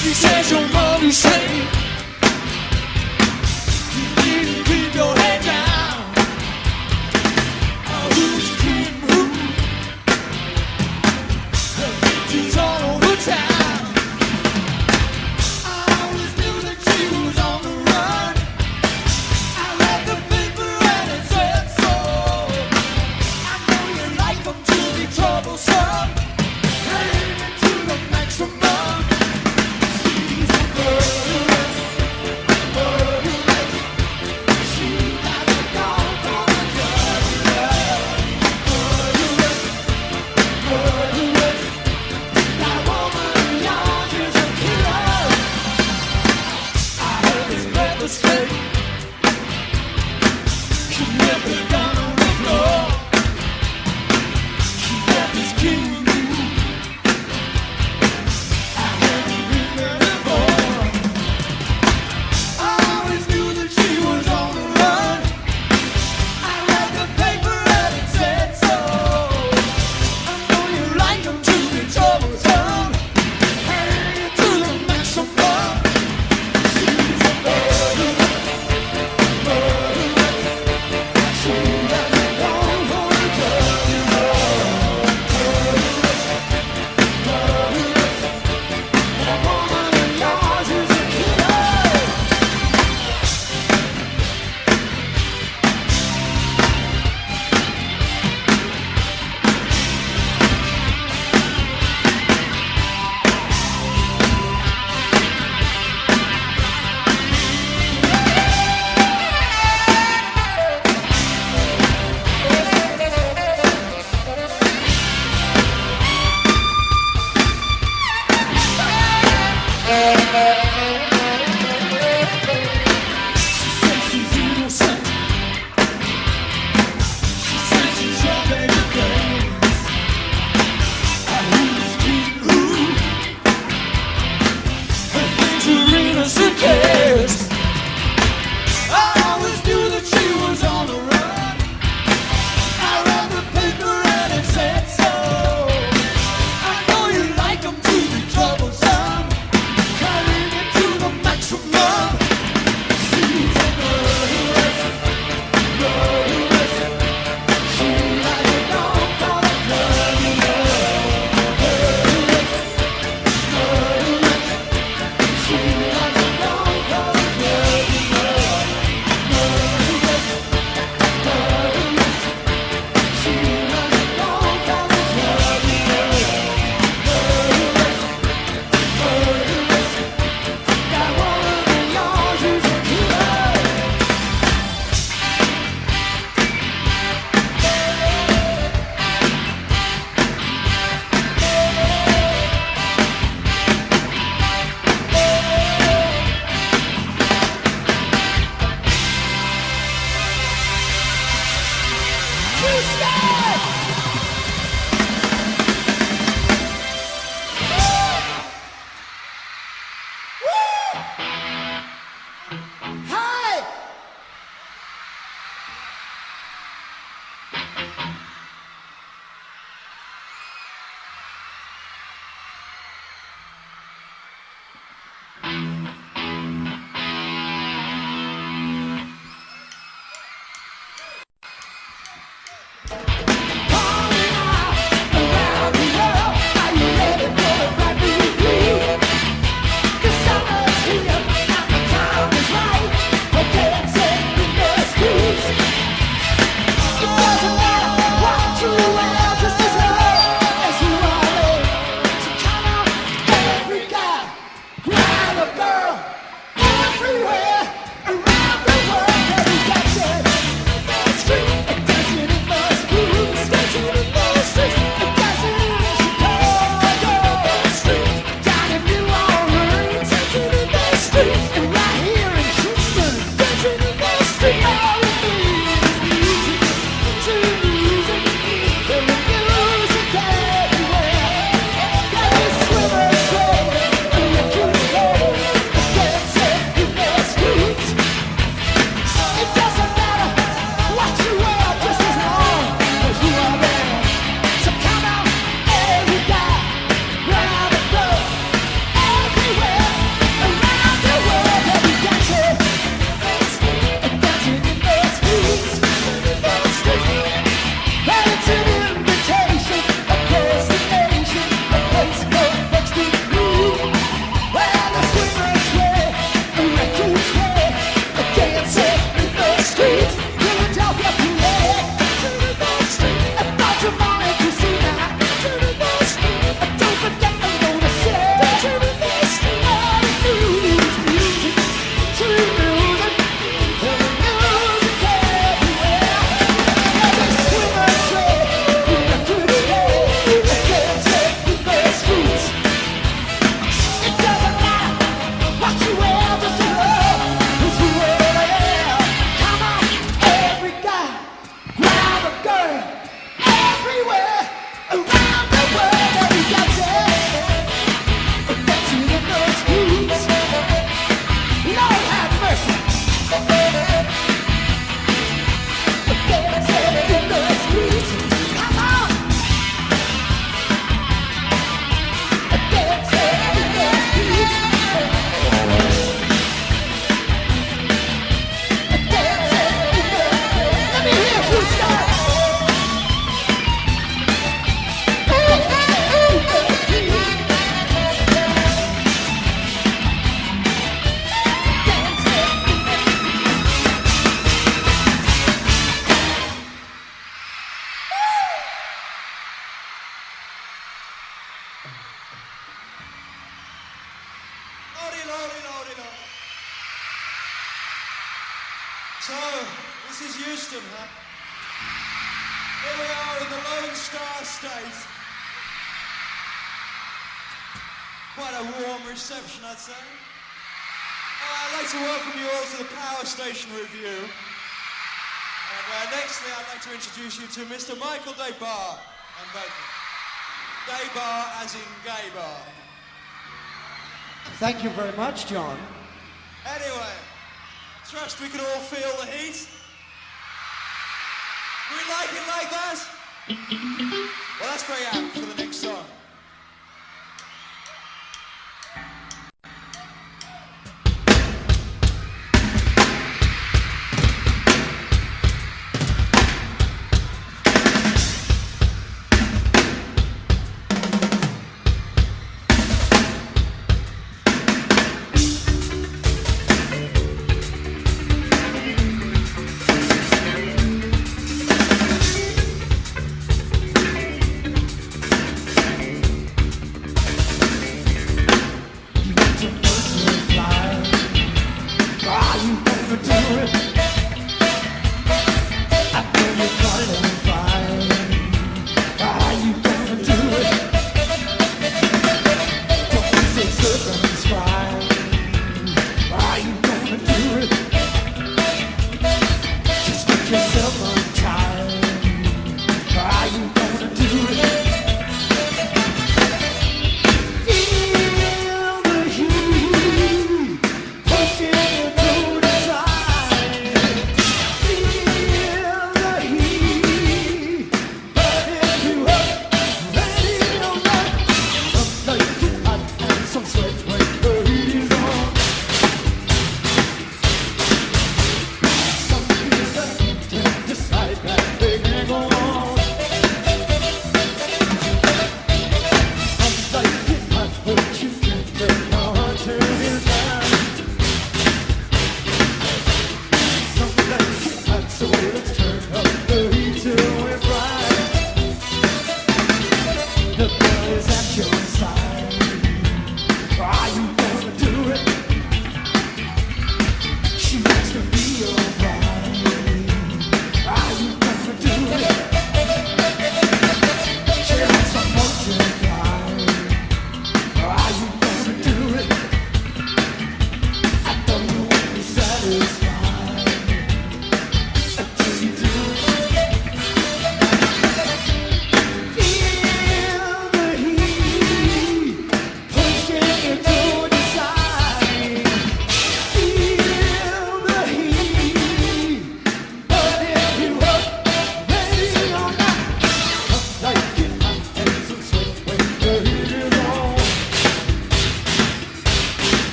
She says your money's safe. You need to keep your head down. Oh, who's kidding who? She's all over town. I always knew that she was on the run. I read the paper and it said so. I know you like them to be troublesome. Aim it to the maximum. She's a murderess. So, this is Houston, huh? Here we are in the Lone Star State. Quite a warm reception, I'd say. I'd like to welcome you all to the Power Station Review. And nextly, I'd like to introduce you to Mr. Michael Daybar and Baker. Daybar as in gay bar. Thank you very much, John. Anyway, trust we can all feel the heat. We like it like that? Well, that's very apt for the next song.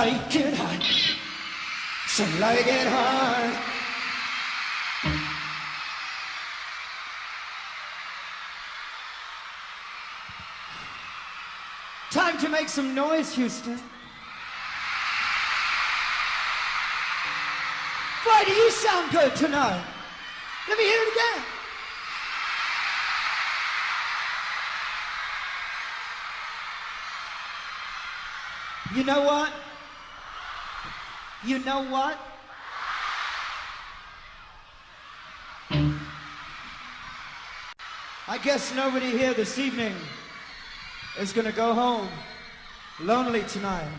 like it hot. Some like it hard. Time to make some noise, Houston. Why do you sound good tonight? Let me hear it again. You know what? You know what? I guess nobody here this evening is gonna go home lonely tonight.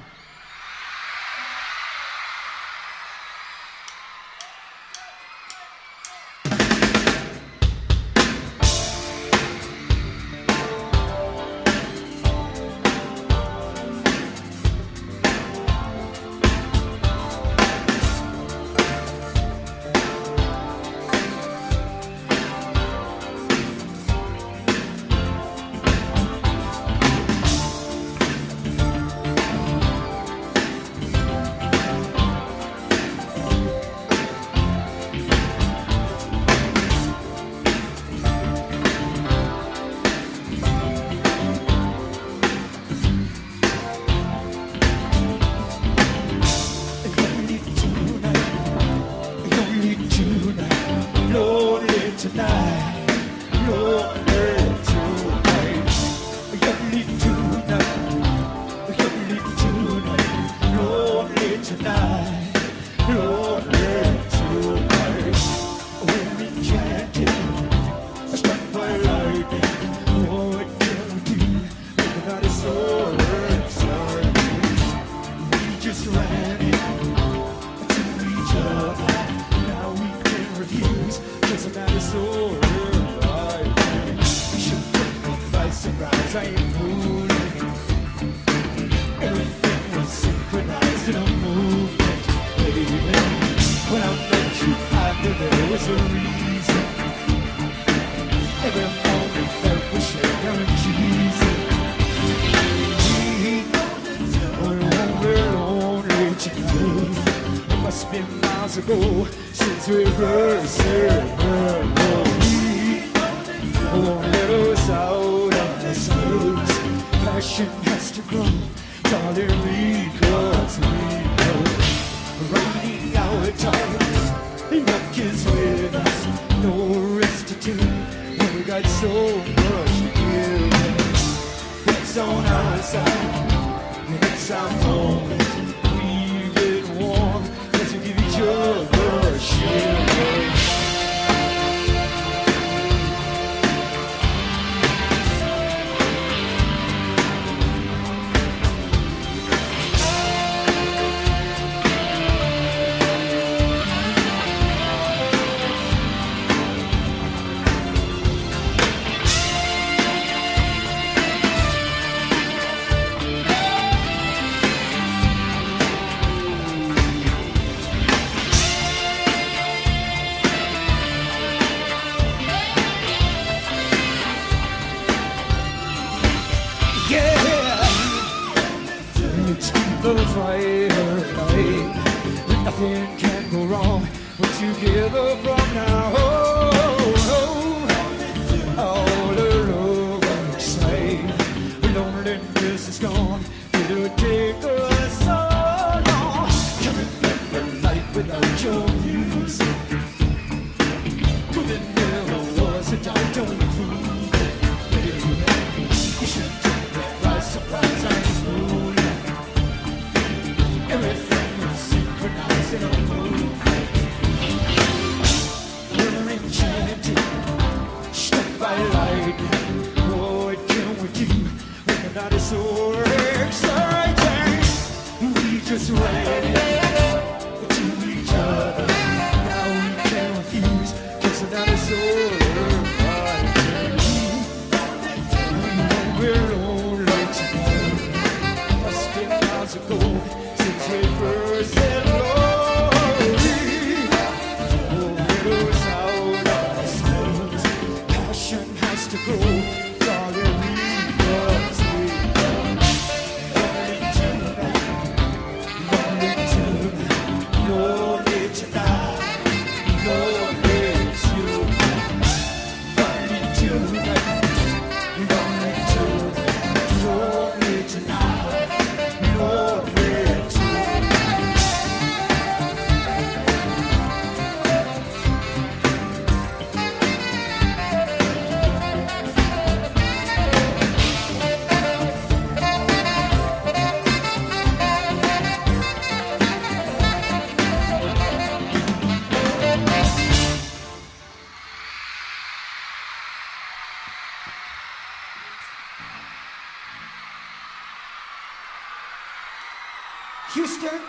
Houston,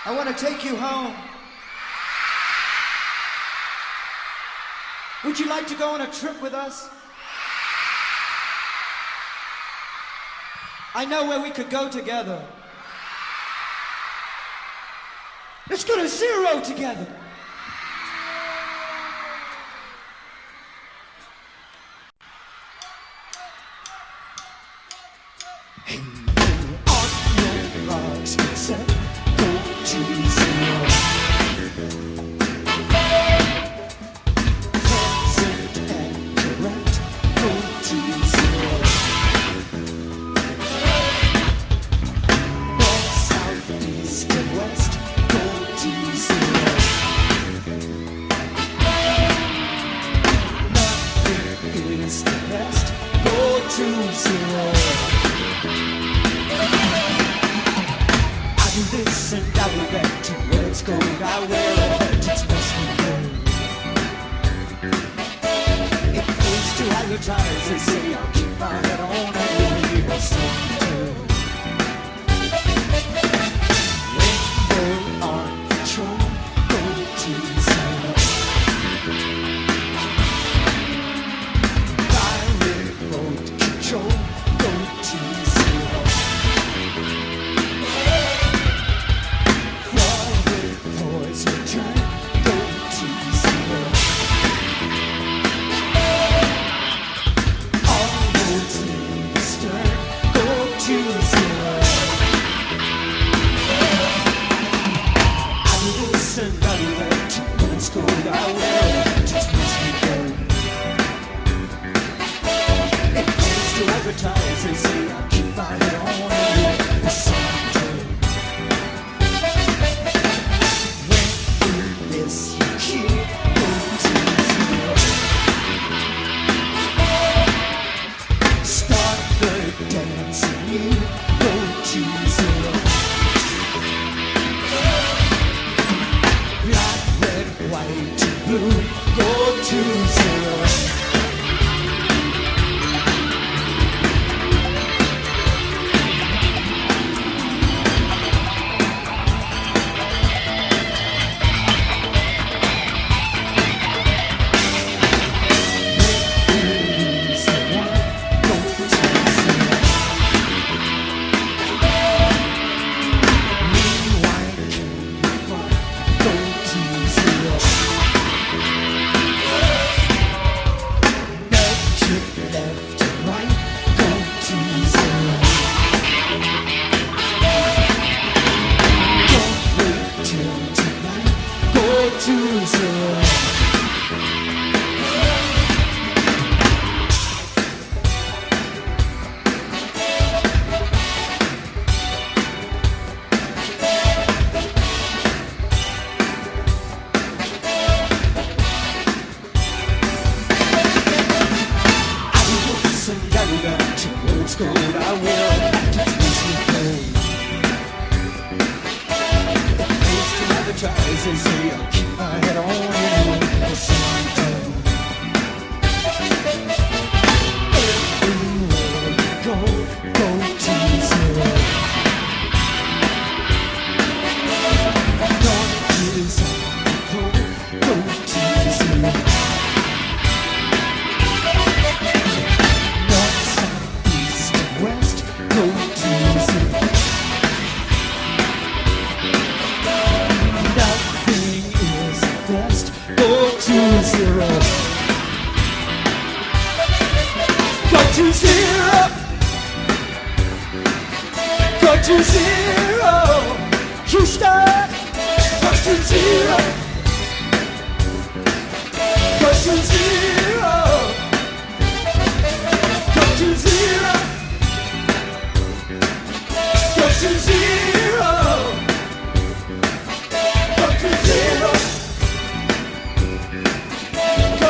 I want to take you home. Would you like to go on a trip with us? I know where we could go together. Let's go to Zero together. Hey, on your marks, set, go to zero. Present and correct, go to zero. North, south, east, and west, go to zero. Nothing is the best, go to zero. I do this and I will bet to where it's going. I will bet it's best to go. It pays to advertise, they say I'll keep my head on and really have something to do. When you're on patrol, go to zero. Direct remote control, go to zero. Forward poison turn, go to zero. All roads lead stern, go to zero. I will listen, I will let you let's go. I will just miss you go. It pays to advertise and say I'll keep my head on and it's something to do. When you miss your cue, go to zero. Start the dancing, you go to zero. Black, red, white, and blue, go to zero. Lose the one, go to zero. Rewind, rewind, go to zero. Left to left to right, go to zero. Don't wait till tonight, go to zero. I will listen, I will let you words go. I will just miss you go. It pays to advertise and say I'll keep my head on anyway. It's something to do. Everywhere you go, go to zero. North is on the pole, go to zero. North, south, east, and west, go to zero. Nothing is the best, go to zero. Go to zero. Go to zero. Houston, go to zero. Go to zero. Go to zero. Go to zero. Go to zero. Go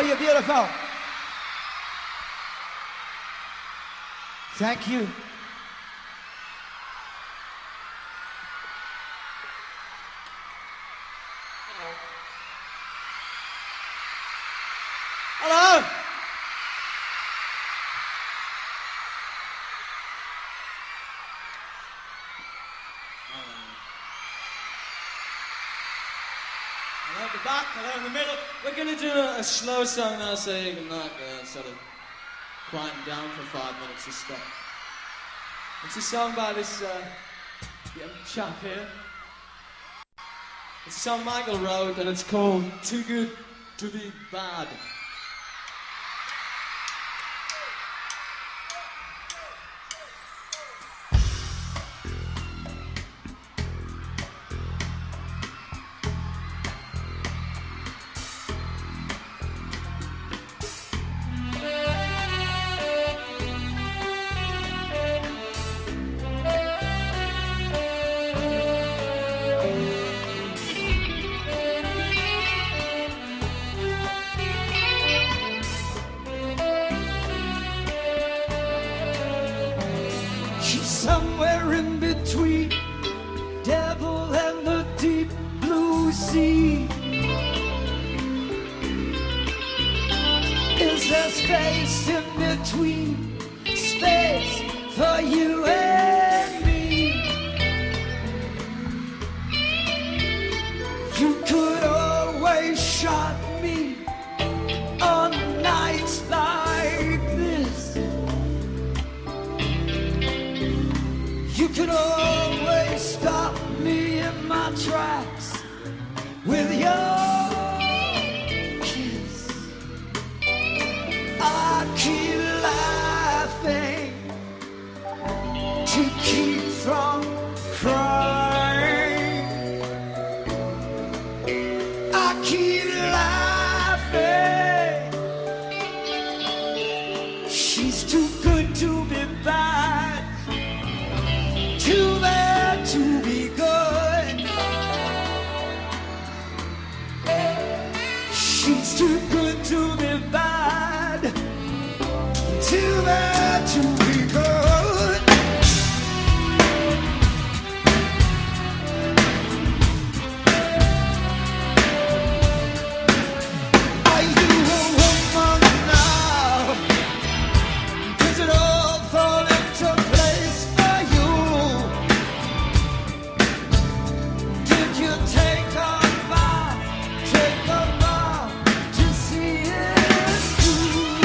beautiful, you're beautiful. Thank you. Hello. Hello at the back, hello in the middle. We're going to do a slow song now so you can like sort of quieten down for 5 minutes or stuff. It's a song by this young chap here. It's a song Michael wrote and it's called Too Good to Be Bad. Somewhere in between devil and the deep blue sea. Is there space in between? Space for you and me. You could always shot me on nights like this. You could always stop me in my tracks with your kiss. I keep laughing to keep from crying. I keep laughing. She's too good to be bad. Too bad to be good. She's too good to be bad. Too bad to be good. Are you a woman now? Does it all fall into place for you? Did you take a vow to see it through?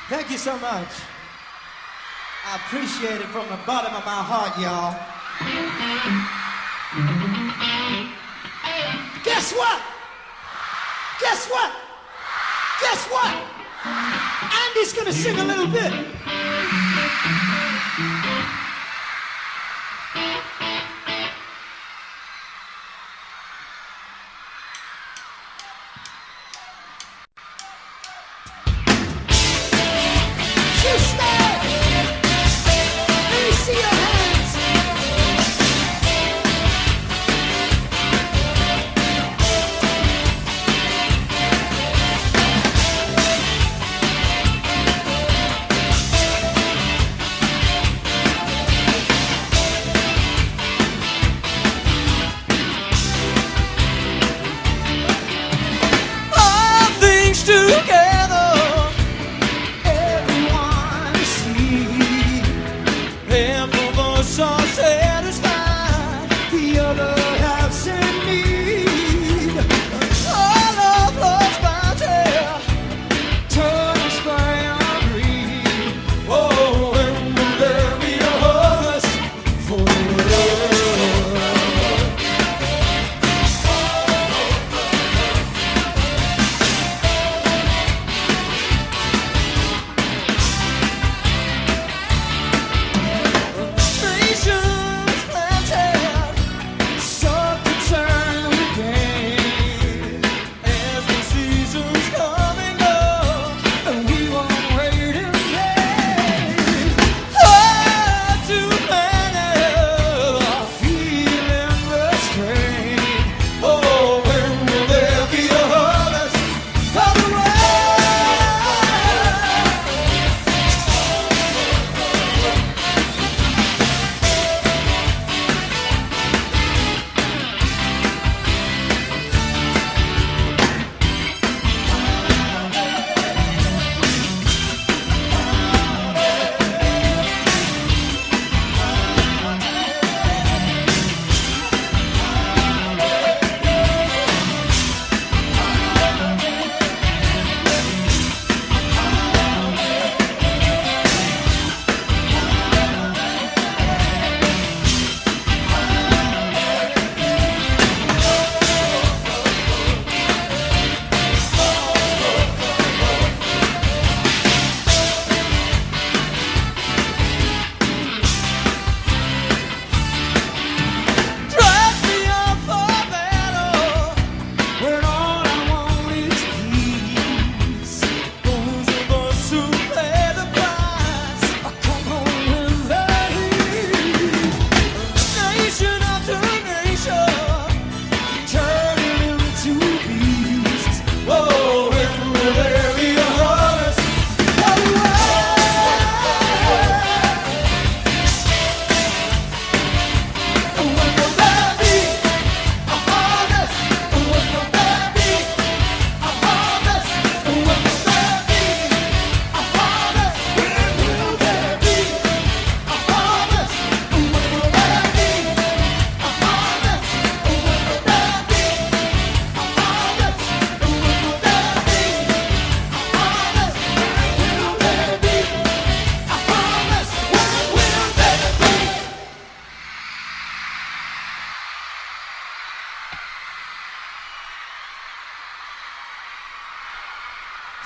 Thank you so much. I appreciate it from the bottom of my heart, y'all. Guess what? Guess what? Guess what? Andy's gonna sing a little bit.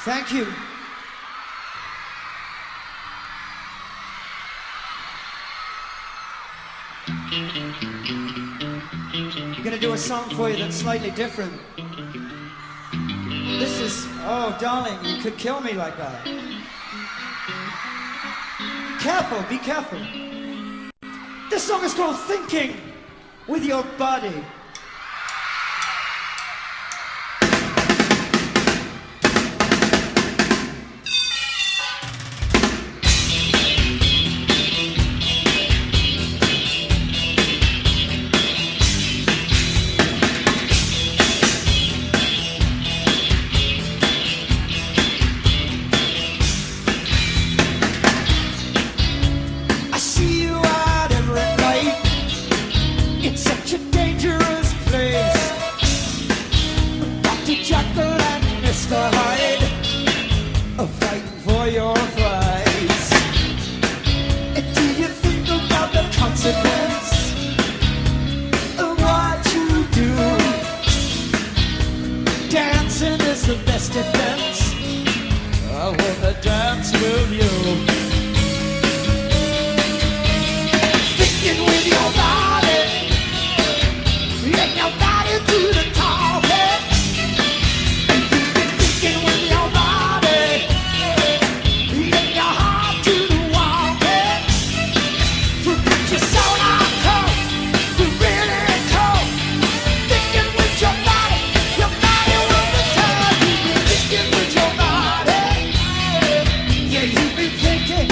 Thank you. I'm gonna do a song for you that's slightly different. This is, oh darling, you could kill me like that. Careful, be careful. This song is called Thinking with Your Body. It's such a dangerous evidence of what you do. Dancing is the best defense. I wanna dance with you. Thinking with your body, and your body to the target. Thinking with your body, and your heart to the walking. You put your soul on cold, you really cold. Thinking with your body on the top. Thinking with your body, yeah, you be thinking.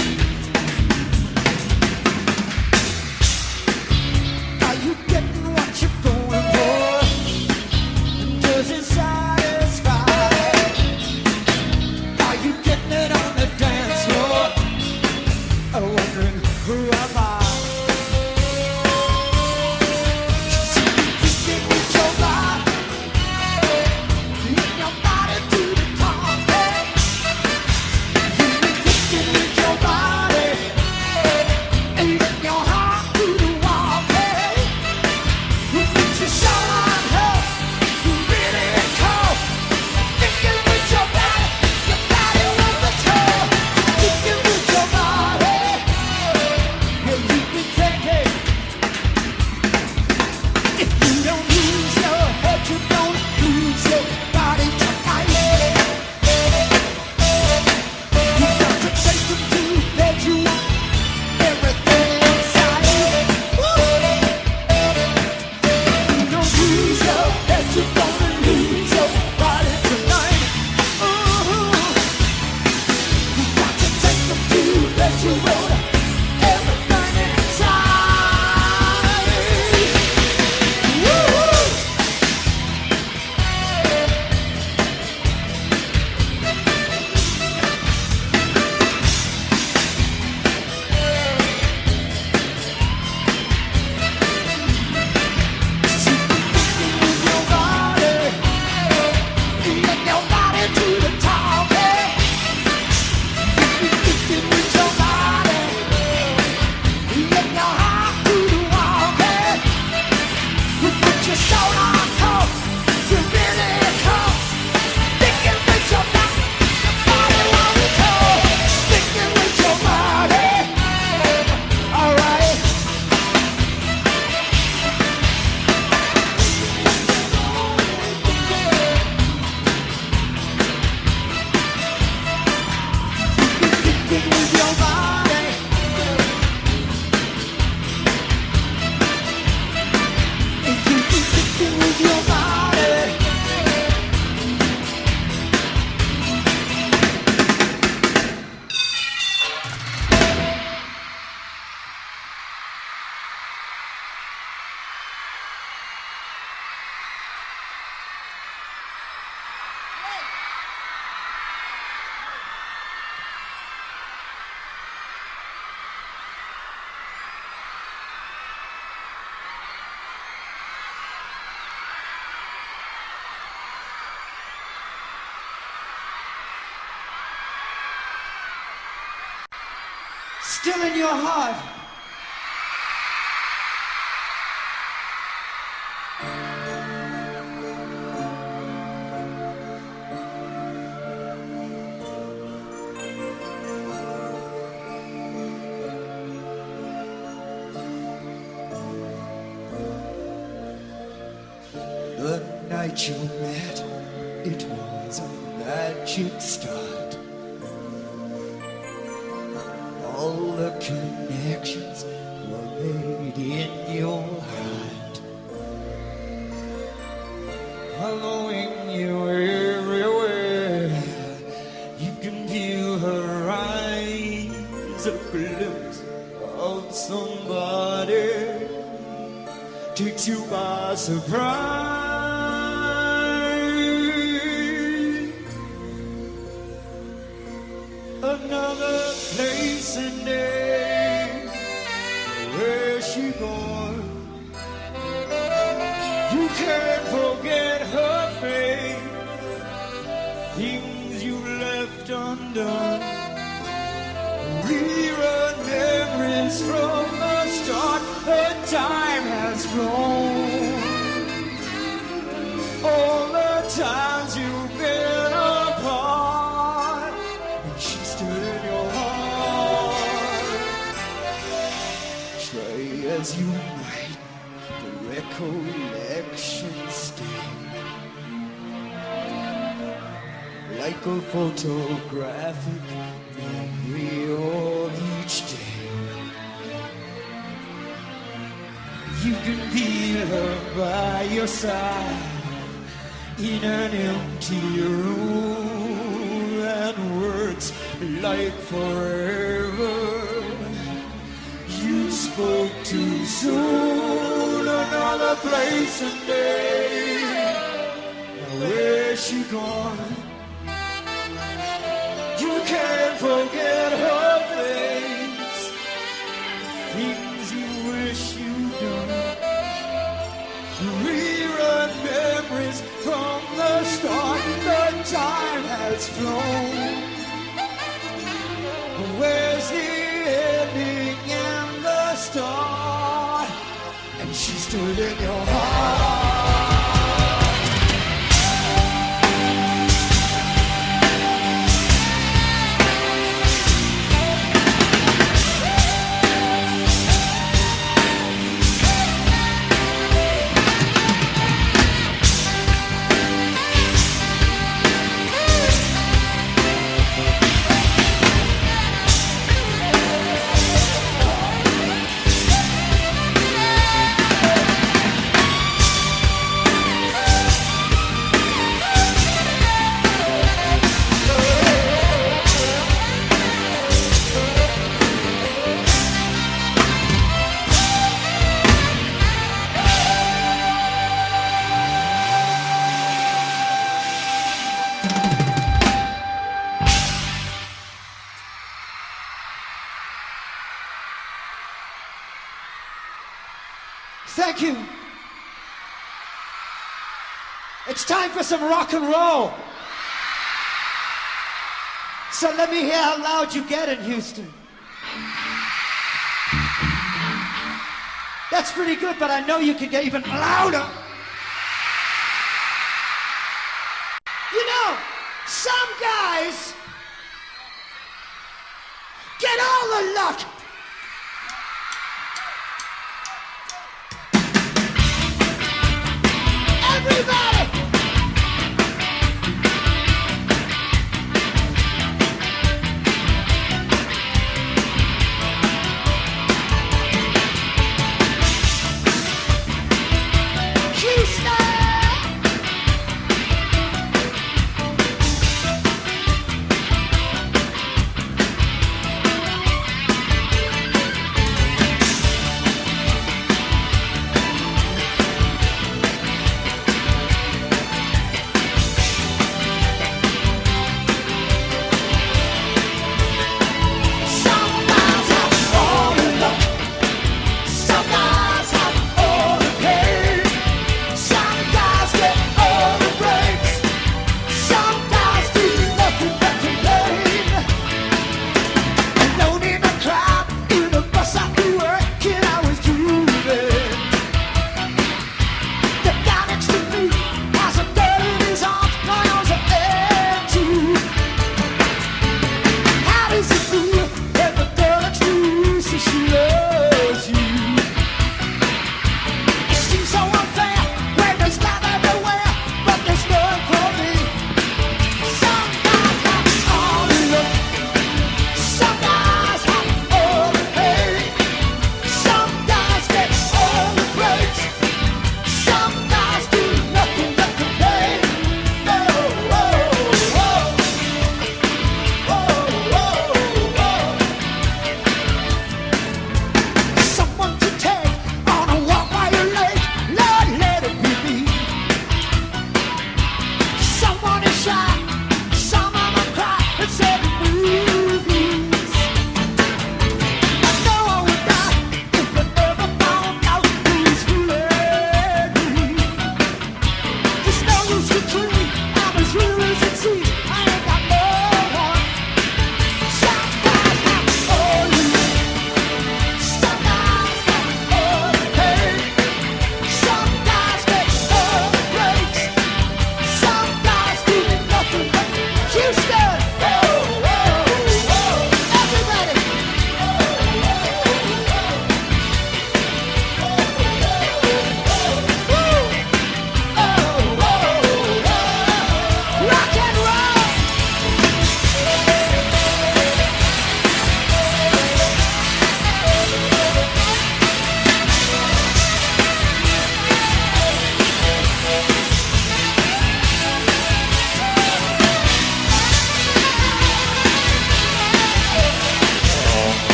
Are you getting what you're going for? Does it satisfy? Are you getting it on the dance floor? I'm wondering who am I? Thinking with your body, your body to the target. Thinking with your body, and your heart to the wall. You put your soul on hold, you really cold. Thinking with your body on the toe. Thinking with your body, yeah, you be thinking. If you don't lose your head, you don't lose your body tonight. You got to take them to bed, you want everything inside. You don't lose your head, you're gonna lose your body tonight. You got to take them to bed, you want everything inside. Thinking with your body, and your body to the target. Thinking with your body, and your heart to the walking. You put your soul on cold, you really cold. Thinking with your body on the toe. Thinking with your body, alright. Thinking with your body, and you be thinking with your body. Still in your heart. The night you met, it was a magic start. All the connections were made in your heart. Following you everywhere, you can feel her eyes, a glimpse of somebody takes you by surprise. Another place and day, where she gone? You can't forget her face, things you left undone. Rerun memories from the start. the time has flown. All the times you've been apart, and she stood in your heart. Try as you might, the recollection stay like a photographic memory of each day. You can feel her by your side in an empty room, and words like forever. You spoke too soon, another place and day. Now where's she gone? You can't forget her face, things you wish you'd done. Rerun memories from the start. The time has flown. Where's the ending and the start? And she stood in your heart. Thank you. It's time for some rock and roll. So let me hear how loud you get in Houston. That's pretty good, but I know you can get even louder. You know, some guys get all the luck. Everybody!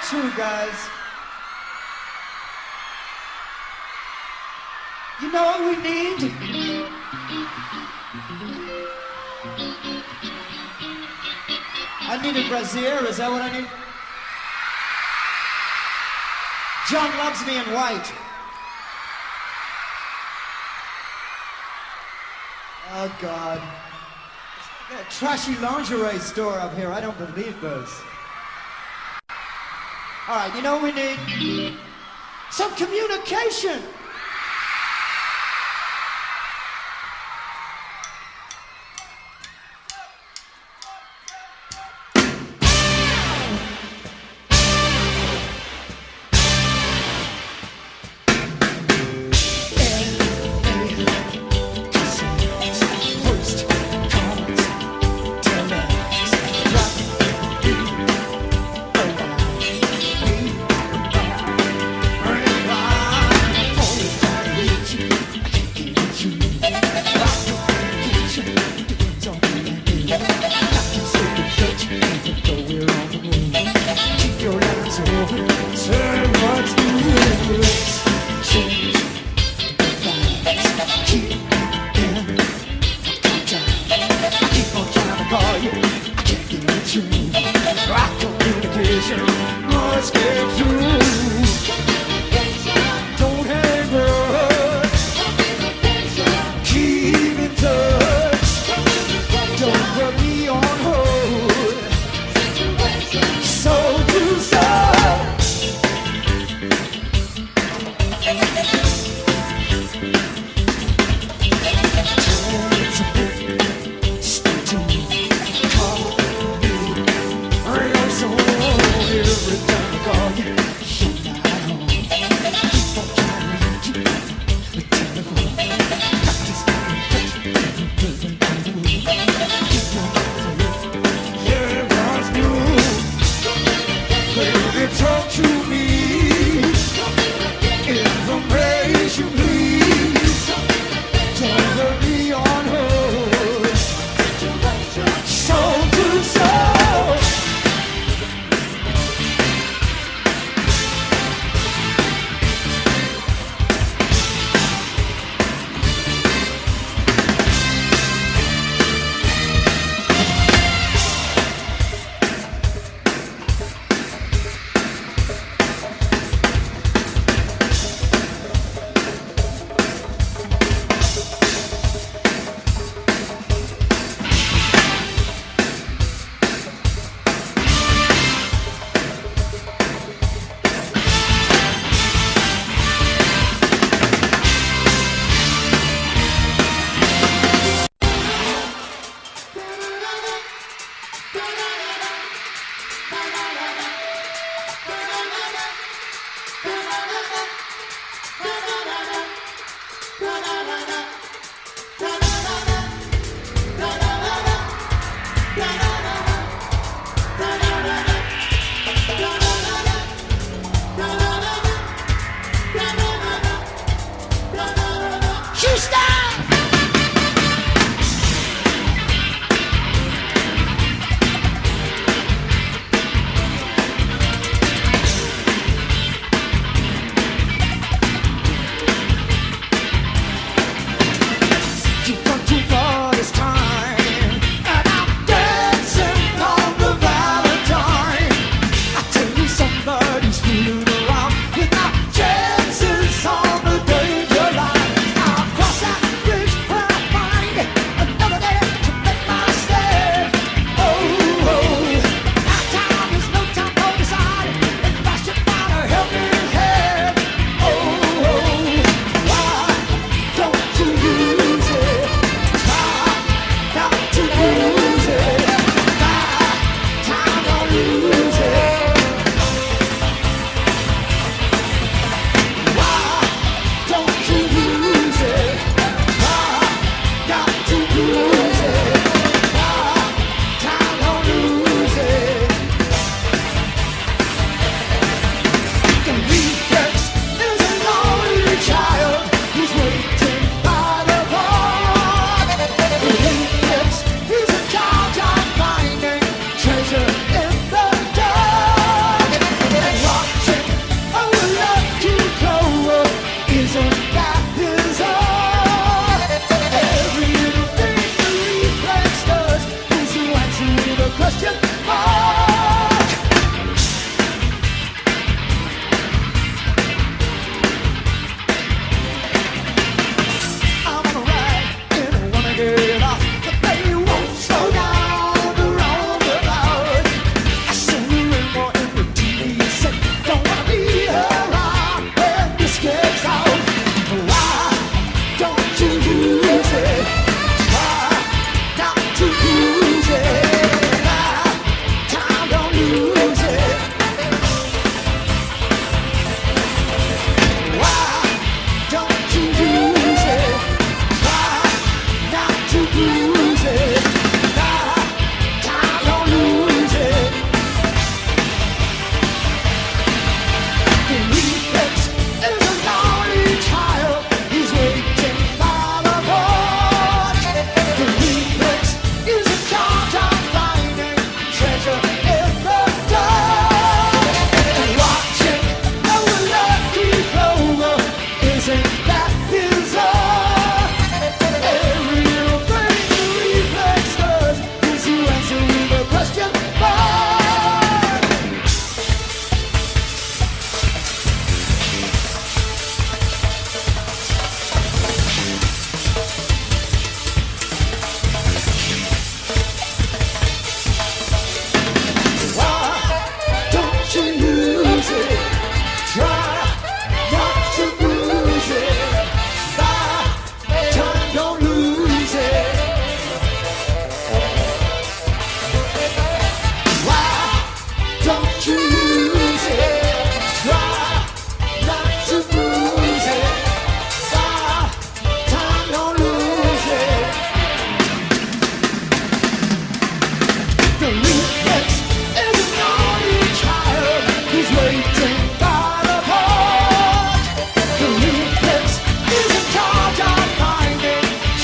true, guys. You know what we need? I need a brassiere, is that what I need? John loves me in white. Oh, God. Got a trashy lingerie store up here. I don't believe this. All right, you know what we need? Some communication.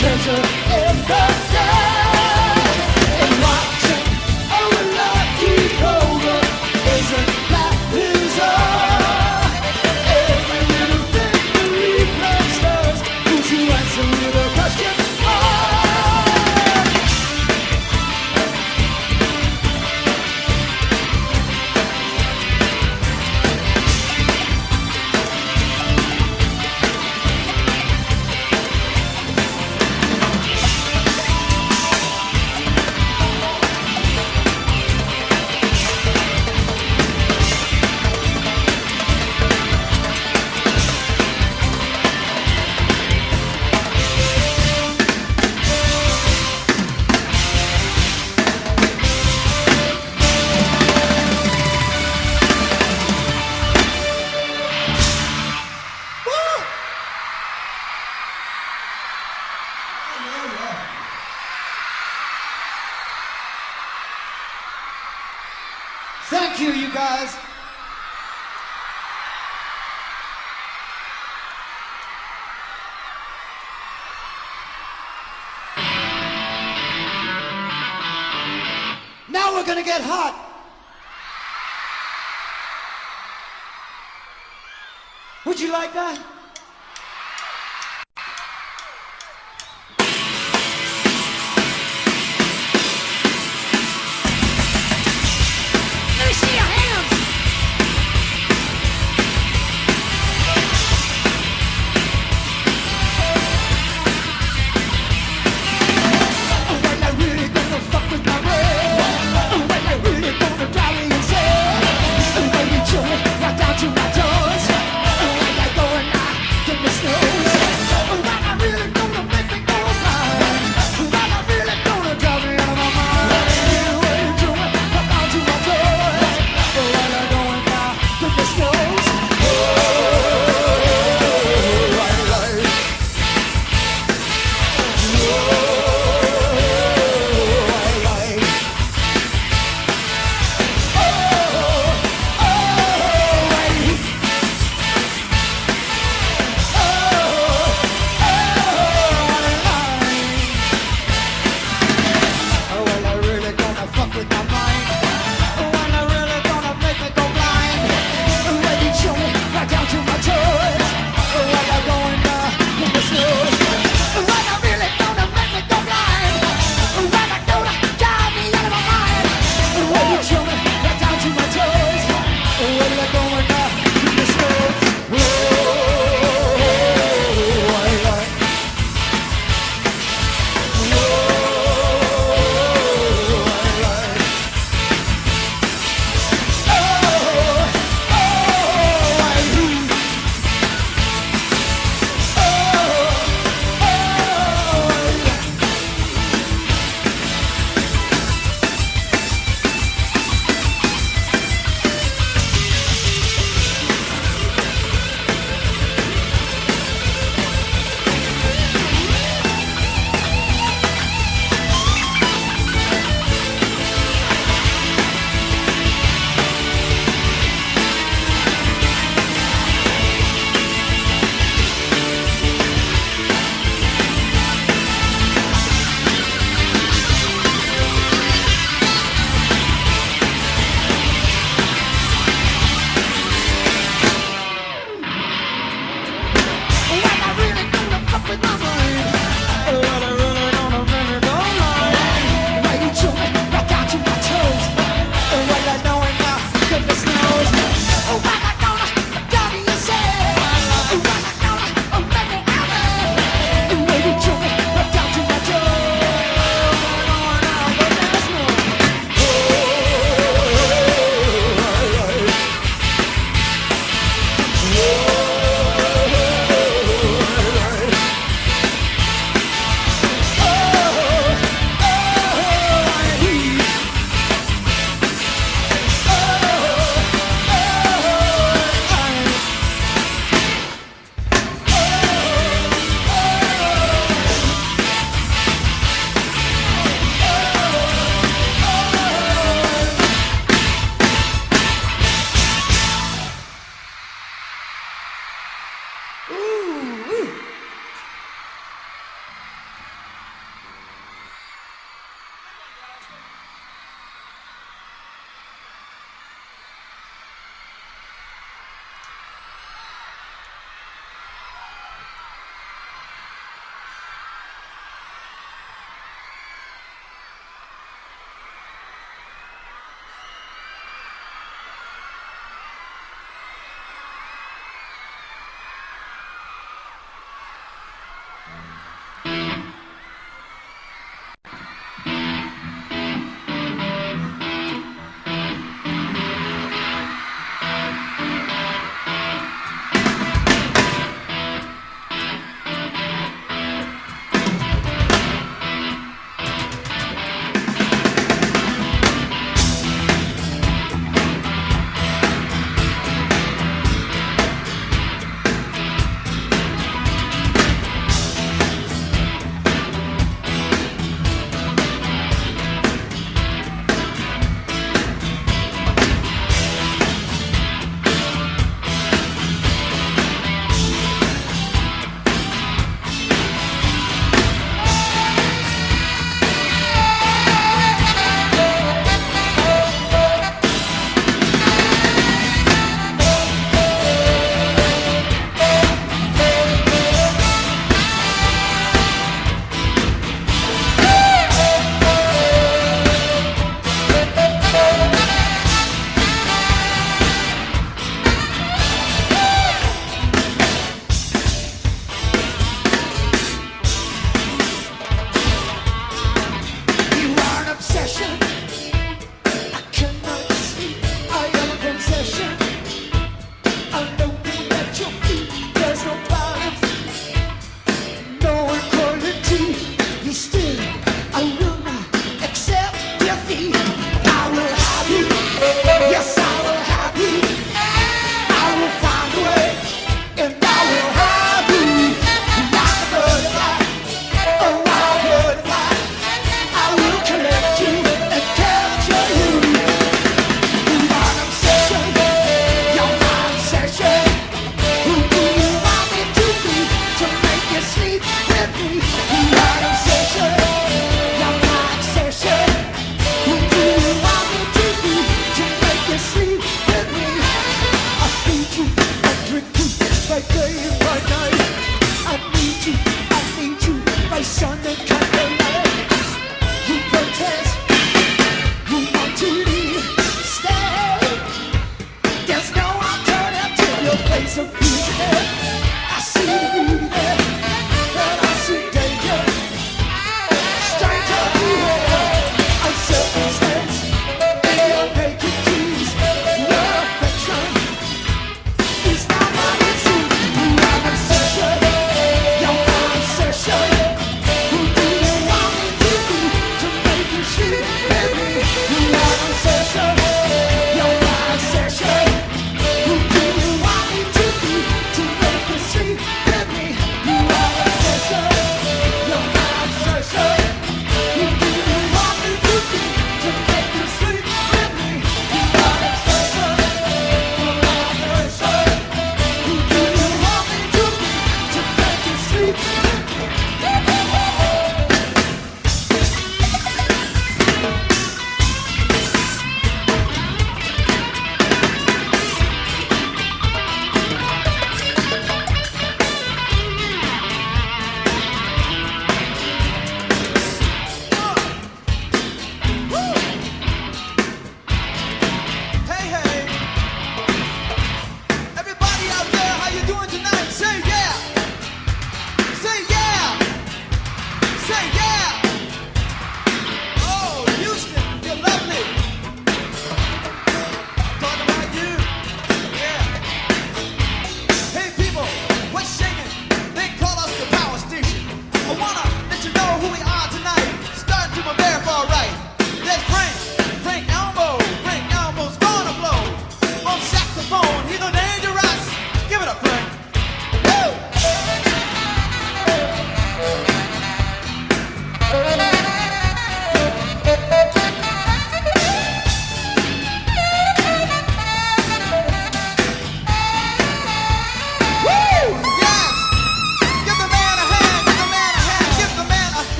treasure in the dark. And watching our lucky rover isn't that loser. Every little thing the reflex does puts you answer with a question mark. Thank you, you guys. Now we're gonna get hot. Would you like that? Let me see your hands. When I really gonna fuck with my brain. When I really gonna drive me insane. When you chill me right down to my toes. When I go and I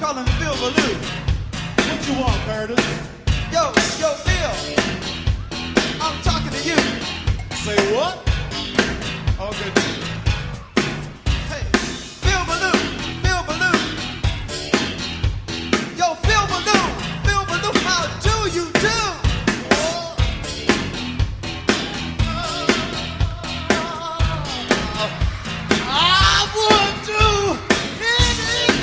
call him Phil Ballou. What you want, Curtis? Yo, Phil. I'm talking to you. Say what? Okay. Hey, Phil Ballou. Yo, Phil Ballou, how do you do? I would do anything,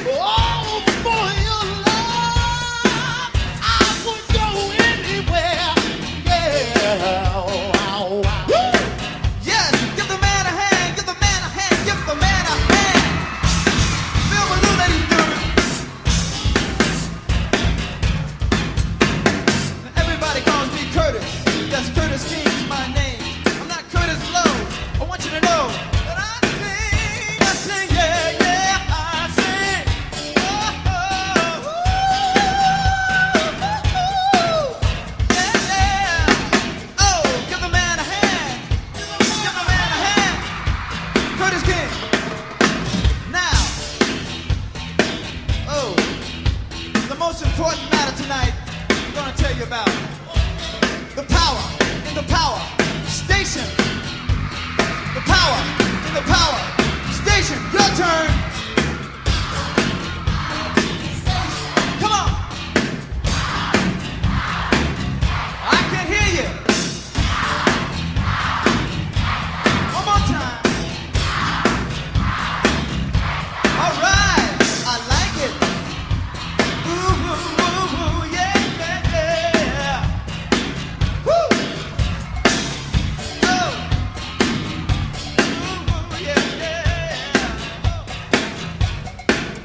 oh, for your love. I would go anywhere, yeah. Woo! Yes, give the man a hand, give the man a hand, give the man a hand. Phil Ballou, ladies and gentlemen. Now everybody calls me Curtis. Yes, Curtis King's my name. I'm not Curtis Blow. I want you to know that I sing, yeah, I sing. Oh, yeah. Oh, give the man a hand. Give the man a hand. Curtis King. Now, the most important matter tonight I'm going to tell you about. The power in the power station. The power in the power station. Your turn. Come on. I can hear you. One more time. All right. I like it. Ooh, ooh, ooh, ooh, yeah, yeah, yeah. Woo! Oh. Ooh, ooh, yeah, yeah.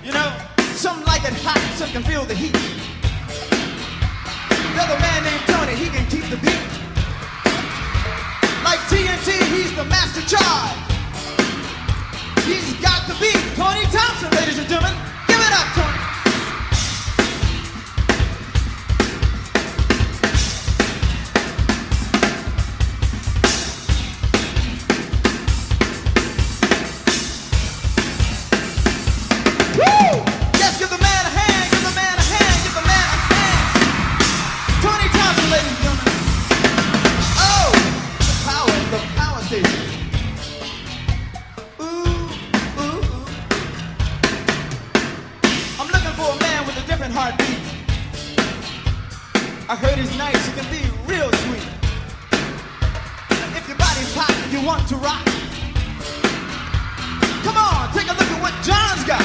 You know, some like it hot, some can feel the heat. Another man named Tony, he can keep the beat. Like TNT, he's the master charge. He's got the beat. Tony Thompson, ladies and gentlemen. Give it up, Tony. Woo! Yes, give the man a hand, give the man a hand, give the man a hand. Tony Thompson, ladies and gentlemen. Oh, the power station. Ooh, ooh, ooh. I'm looking for a man with a different heartbeat. I heard he's nice, he can be real sweet. If your body's hot and you want to rock, come on, take a look at what John's got.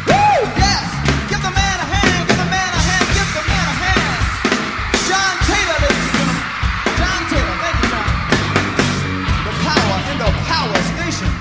Woo! Yes! Give the man a hand, give the man a hand, give the man a hand. John Taylor, ladies and gentlemen. John Taylor, thank you, John. The power in the power station.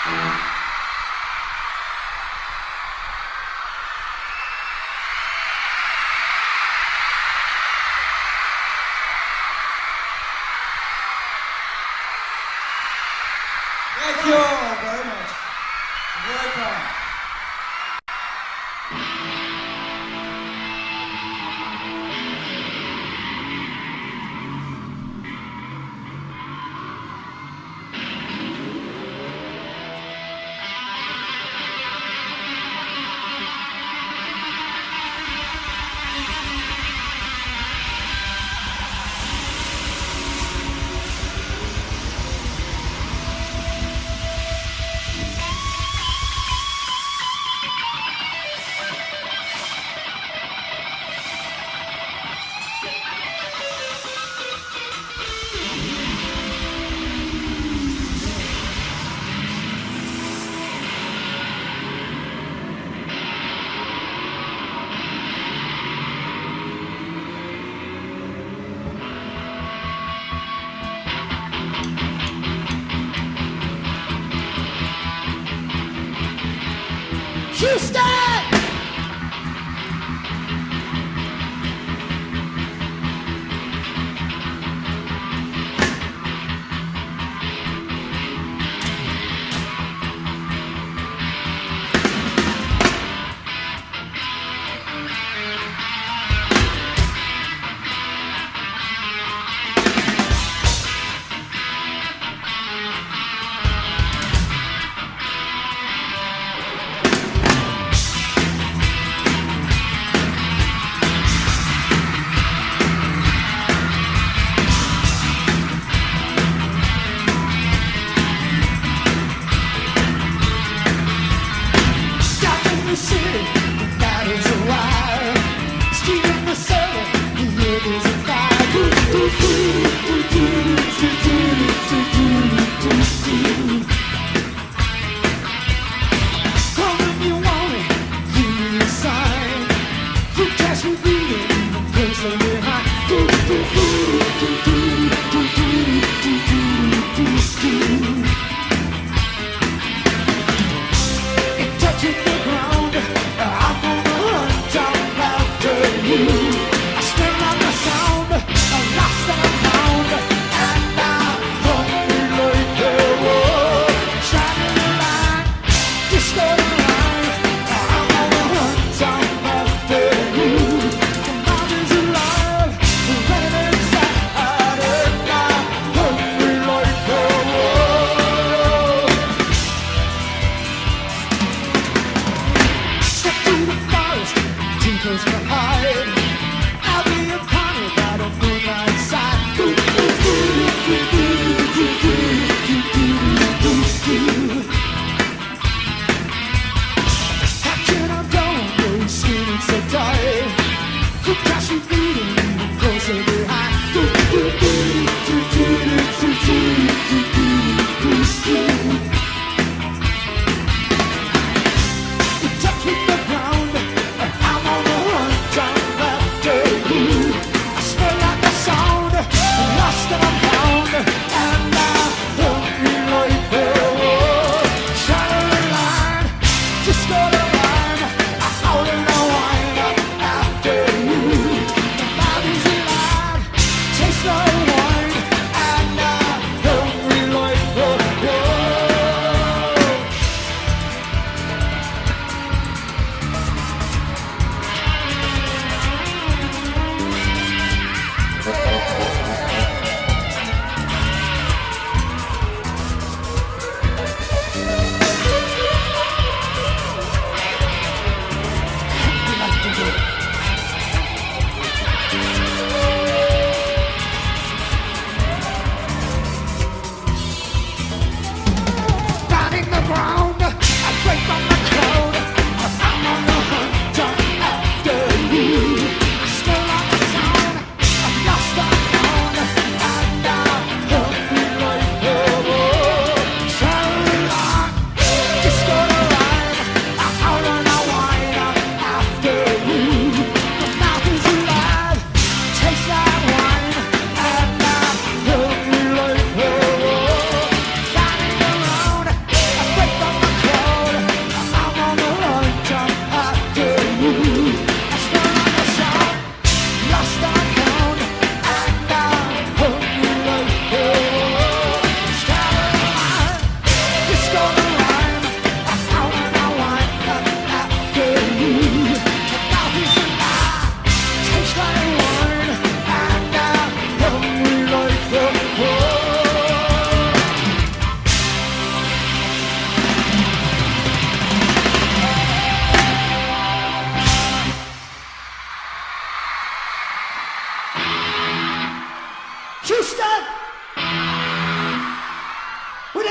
Thank you all very much. Very kind. Houston!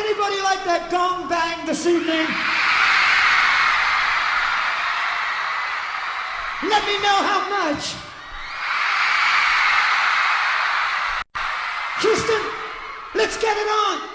Anybody like that gong bang this evening? Let me know how much. Houston, let's get it on.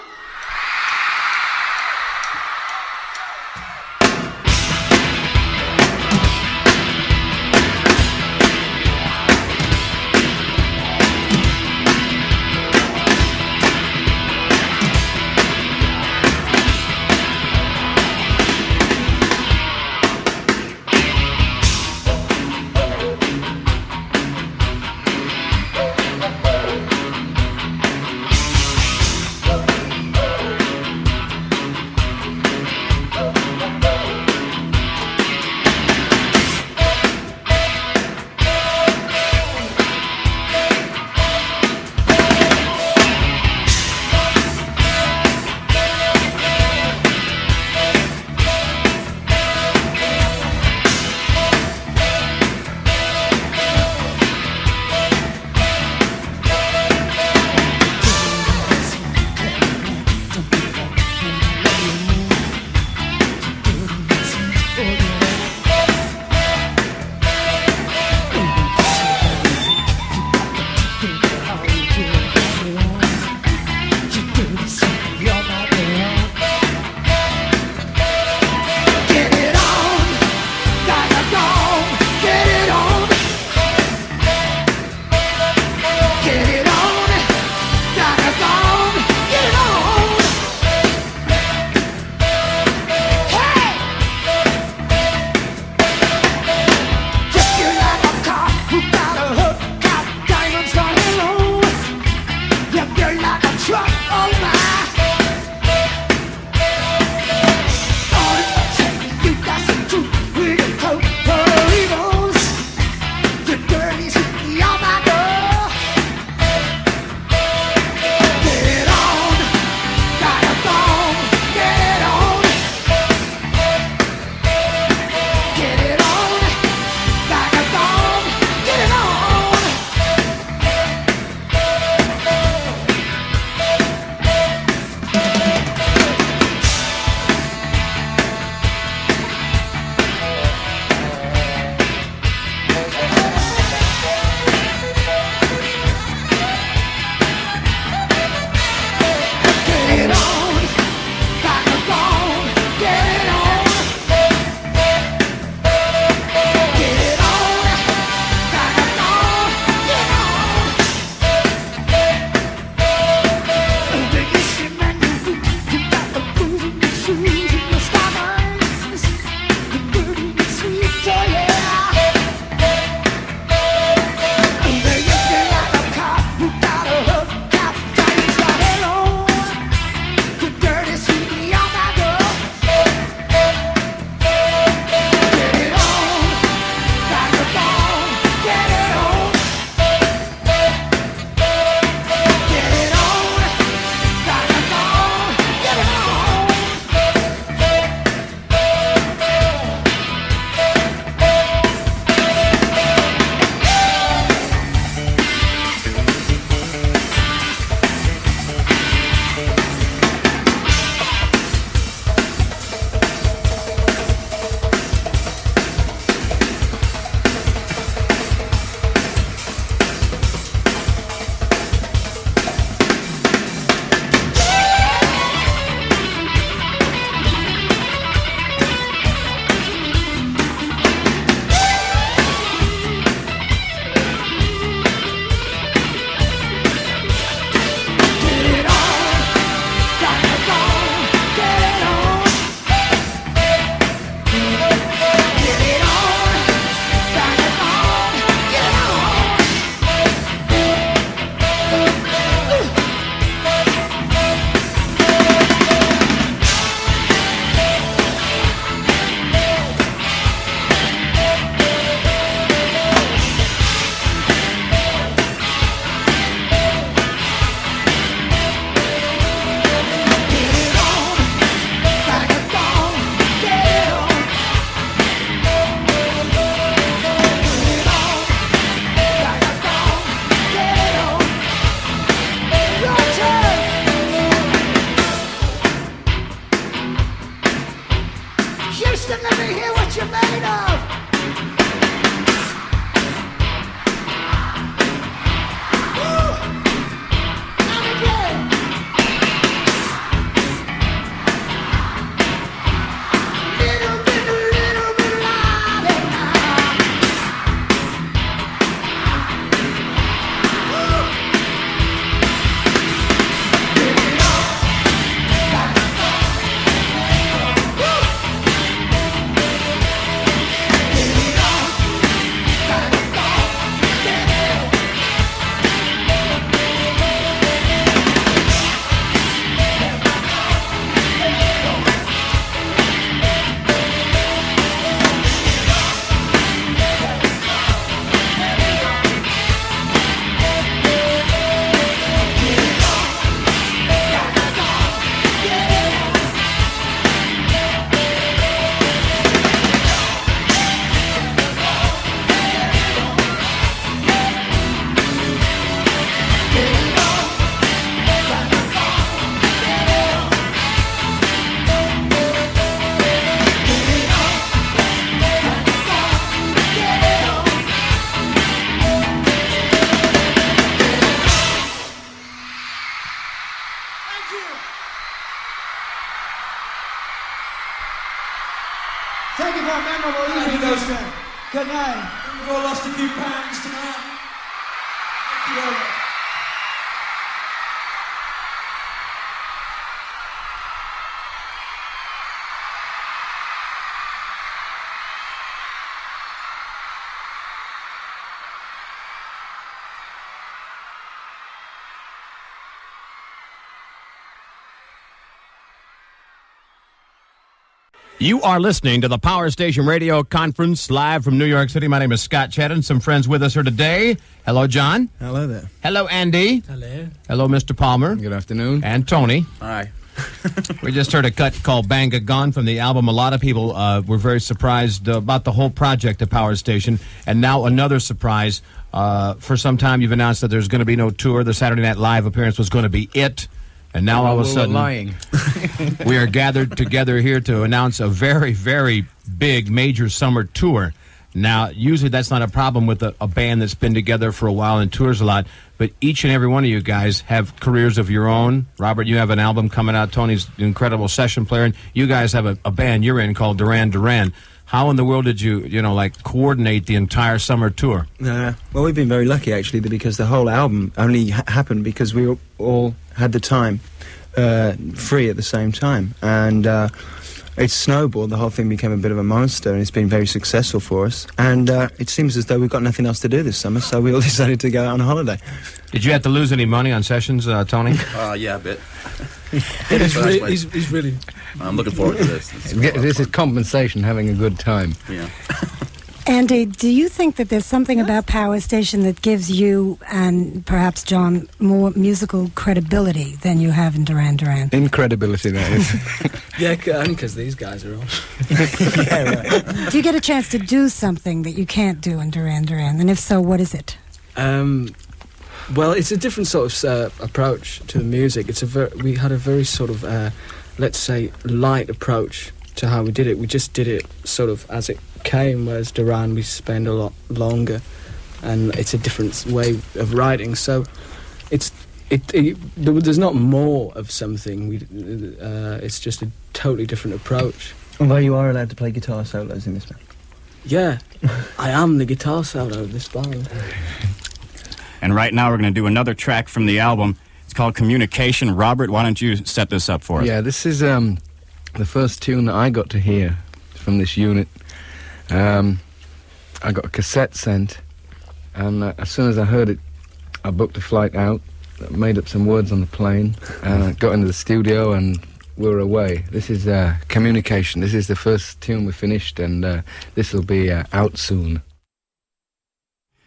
Houston, let me hear what you're made of. Woo! And again. Little bit louder now. Woo! Give it all. Thank you for a memorable evening, Houston. Good night. We've all lost a few pounds tonight. Thank you very much. You are listening to the Power Station Radio Conference live from New York City. My name is Scott Chadden. Some friends with us here today. Hello, John. Hello there. Hello, Andy. Hello. Hello, Mr. Palmer. Good afternoon. And Tony. Hi. We just heard a cut called Banga Gone from the album. A lot of people were very surprised about the whole project of Power Station. And now another surprise. For some time you've announced that there's going to be no tour. The Saturday Night Live appearance was going to be it. And now all of a sudden, lying. we are gathered together here to announce a very, very big major summer tour. Now, usually that's not a problem with a band that's been together for a while and tours a lot, but each and every one of you guys have careers of your own. Robert, you have an album coming out. Tony's an incredible session player, and you guys have a band you're in called Duran Duran. How in the world did you coordinate the entire summer tour? Well, we've been very lucky, actually, because the whole album only happened because we all had the time free at the same time. And it snowballed. The whole thing became a bit of a monster, and it's been very successful for us. And it seems as though we've got nothing else to do this summer, so we all decided to go out on a holiday. Did you have to lose any money on sessions, Tony? Yeah, a bit. He's really... I'm looking forward to this. This is compensation, having a good time. Yeah. Andy, do you think that there's something about Power Station that gives you, and perhaps John, more musical credibility than you have in Duran Duran? Incredibility, that is. Yeah, only because these guys are on. Yeah, right. Do you get a chance to do something that you can't do in Duran Duran? And if so, what is it? Well, it's a different sort of approach to the music. We had a very sort of, let's say, light approach to how we did it. We just did it sort of as it came, whereas Duran we spend a lot longer, and it's a different way of writing. So there's not more of something. It's just a totally different approach. Although you are allowed to play guitar solos in this band. Yeah, I am the guitar solo of this band. And right now we're going to do another track from the album. It's called Communication. Robert, why don't you set this up for us? Yeah, this is the first tune that I got to hear from this unit. I got a cassette sent, and as soon as I heard it, I booked a flight out, made up some words on the plane, got into the studio, and we were away. This is Communication. This is the first tune we finished, and this will be out soon.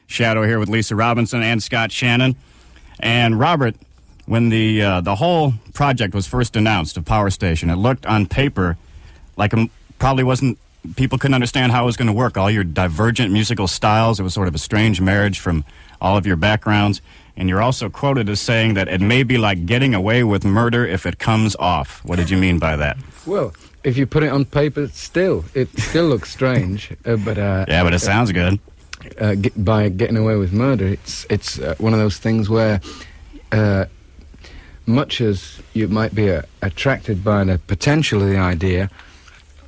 Shadow here with Lisa Robinson and Scott Shannon. And Robert, when the whole project was first announced of Power Station, it looked on paper like it probably wasn't, people couldn't understand how it was going to work. All your divergent musical styles, it was sort of a strange marriage from all of your backgrounds. And you're also quoted as saying that it may be like getting away with murder if it comes off. What did you mean by that? Well, if you put it on paper, it still looks strange. But Yeah, but it sounds good. By getting away with murder, it's one of those things where, much as you might be attracted by the potential of the idea,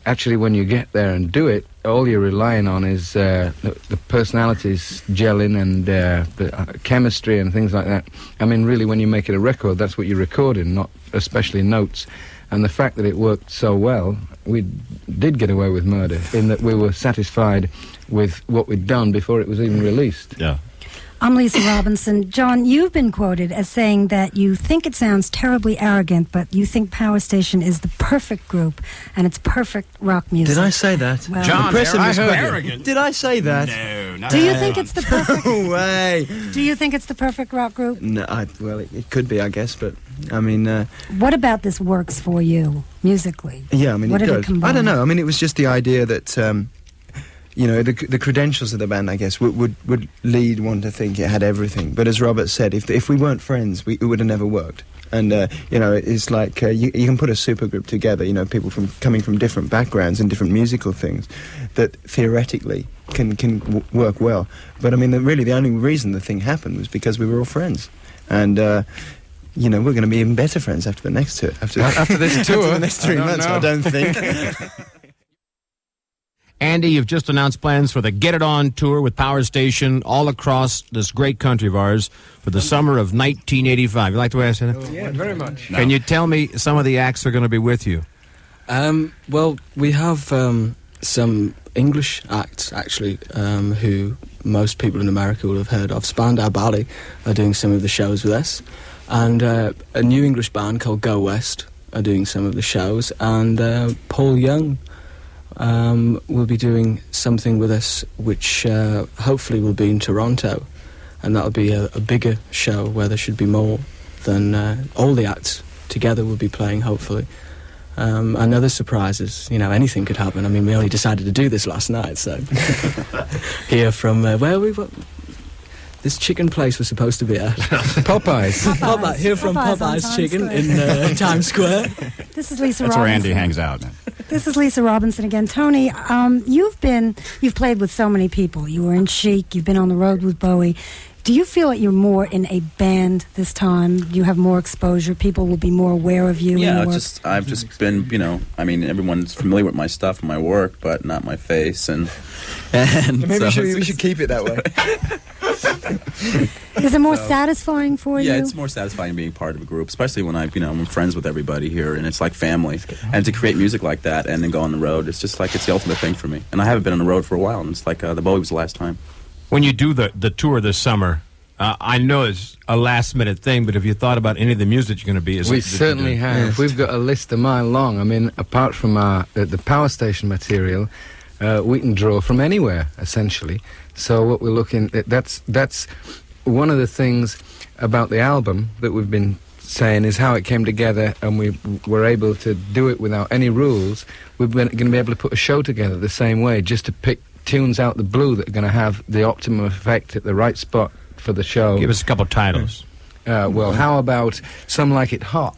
actually when you get there and do it, all you're relying on is the personalities gelling and the chemistry and things like that. I mean, really, when you make it a record, that's what you're recording, not especially notes. And the fact that it worked so well, we did get away with murder, in that we were satisfied with what we'd done before it was even released. Yeah. I'm Lisa Robinson. John, you've been quoted as saying that you think it sounds terribly arrogant, but you think Power Station is the perfect group and it's perfect rock music. Did I say that? Well, John, Impressive I heard misquote. arrogant. Did I say that? No, not do you think it's the perfect? No way. Do you think it's the perfect rock group? No, well, it could be, I guess, but I mean, What about this works for you musically? yeah, I mean, What it did it does. combine? I don't know. I mean, it was just the idea that, you know, the credentials of the band, I guess, would lead one to think it had everything. But as Robert said, if we weren't friends, it would have never worked. And you know, it's like you can put a supergroup together. You know, people coming from different backgrounds and different musical things that theoretically can work well. But I mean, really, the only reason the thing happened was because we were all friends, and. You know, we're going to be even better friends after the next tour. After this tour? After the next 3 months, I don't think. Andy, you've just announced plans for the Get It On tour with Power Station all across this great country of ours for the summer of 1985. You like the way I said that? Yeah, very much. Can you tell me some of the acts that are going to be with you? Well, we have some English acts, actually, who most people in America will have heard of. Spandau Ballet are doing some of the shows with us. And a new English band called Go West are doing some of the shows. And Paul Young will be doing something with us, which hopefully will be in Toronto. And that'll be a bigger show where there should be more than all the acts together will be playing, hopefully. And other surprises, you know, anything could happen. I mean, we only decided to do this last night, so... Here from, where are we... This chicken place was supposed to be at Popeyes. Popeye, here from Popeyes on Popeye's Chicken Times in Times Square. This is Lisa That's Robinson. where Andy hangs out. This is Lisa Robinson again. Tony, you've played with so many people. You were in Chic. You've been on the road with Bowie. Do you feel that you're more in a band this time? You have more exposure. People will be more aware of you. Yeah, and your work? I've just been, you know, I mean, everyone's familiar with my stuff and my work, but not my face, and Maybe so we should keep it that way. Is it more satisfying for you? Yeah, it's more satisfying being part of a group, especially when I'm friends with everybody here, and it's like family. And to create music like that and then go on the road, it's just like it's the ultimate thing for me. And I haven't been on the road for a while, and it's like the Bowie was the last time. When you do the tour this summer, I know it's a last-minute thing, but have you thought about any of the music you're going to be? We certainly have. Yes. We've got a list a mile long. I mean, apart from the Power Station material, we can draw from anywhere, essentially. So what we're looking at, that's one of the things about the album that we've been saying is how it came together, and we were able to do it without any rules. We're going to be able to put a show together the same way, just to pick tunes out the blue that are going to have the optimum effect at the right spot for the show. Give us a couple titles. Well, how about Some Like It Hot?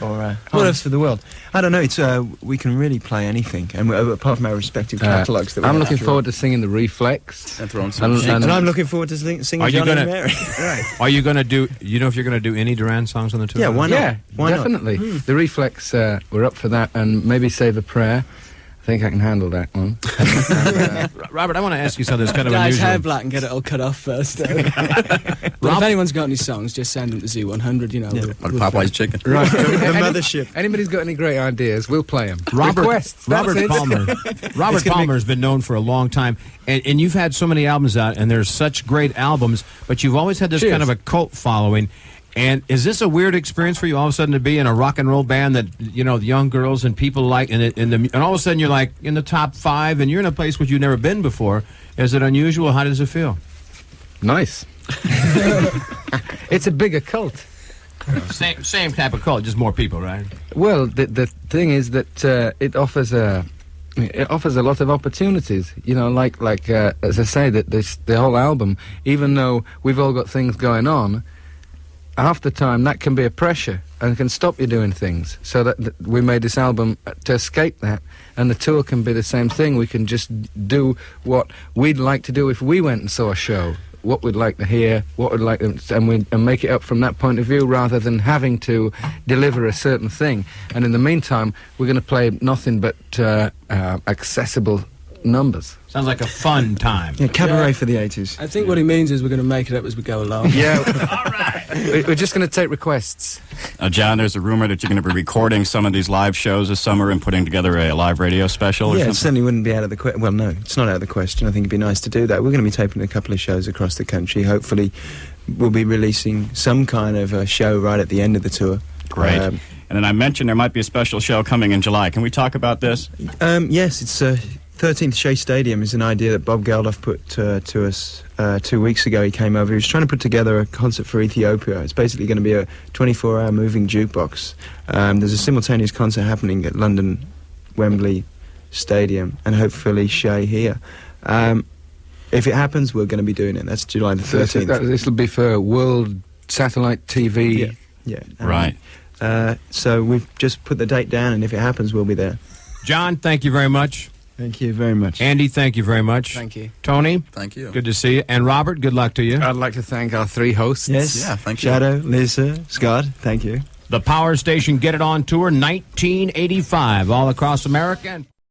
Or what else for the world? I don't know. It's we can really play anything, and apart from our respective catalogues. I'm looking forward to singing the Reflex. And throwing some and I'm looking forward to singing Are you Johnny gonna- and Mary. Right. Are you going to do? You know if you're going to do any Duran songs on the tour? Yeah, why not? Yeah, Why not? definitely. The Reflex, we're up for that, and maybe Save a Prayer. I think I can handle that one. Robert, I want to ask you something that's kind of Guy's hair unusual. black and get it all cut off first. But if anyone's got any songs, just send them to Z100, you know. Like Popeye's Chicken. Right. The mothership. Anybody's got any great ideas, we'll play them. Robert That's Palmer. Robert Palmer has been known for a long time, and you've had so many albums out, and there's such great albums, but you've always had this kind of a cult following. And is this a weird experience for you, all of a sudden, to be in a rock and roll band that, you know, the young girls and people like, and all of a sudden you're like in the top 5, and you're in a place which you've never been before? Is it unusual? How does it feel? Nice. It's a bigger cult. Same type of cult, just more people, right? Well, the thing is that it offers a it offers a lot of opportunities. You know, like as I say, that the whole album, even though we've all got things going on, half the time that can be a pressure and can stop you doing things. So that we made this album to escape that, and the tour can be the same thing. We can just do what we'd like to do if we went and saw a show. What we'd like to hear, what we'd like, and make it up from that point of view, rather than having to deliver a certain thing. And in the meantime, we're going to play nothing but accessible numbers. Sounds like a fun time. Yeah, cabaret for the 80s. I think what he means is we're going to make it up as we go along. Yeah. All right. We're just going to take requests. John, there's a rumor that you're going to be recording some of these live shows this summer and putting together a live radio special or Yeah, it something? certainly wouldn't be out of the question. Well, no, it's not out of the question. I think it'd be nice to do that. We're going to be taping a couple of shows across the country. Hopefully, we'll be releasing some kind of a show right at the end of the tour. Great. And then I mentioned there might be a special show coming in July. Can we talk about this? Yes, it's 13th Shea Stadium is an idea that Bob Geldof put to us 2 weeks ago. He came over. He was trying to put together a concert for Ethiopia. It's basically going to be a 24-hour moving jukebox. There's a simultaneous concert happening at London Wembley Stadium and hopefully Shea here. If it happens, we're going to be doing it. That's July the 13th. This will be for World Satellite TV. Yeah. Right. So we've just put the date down, and if it happens, we'll be there. John, thank you very much. Thank you very much. Andy, thank you very much. Thank you. Tony, Thank you. good to see you. And Robert, good luck to you. I'd like to thank our three hosts. Yes. Yeah, thank you. Shadow, Lisa, Scott, thank you. The Power Station Get It On Tour 1985, all across America. And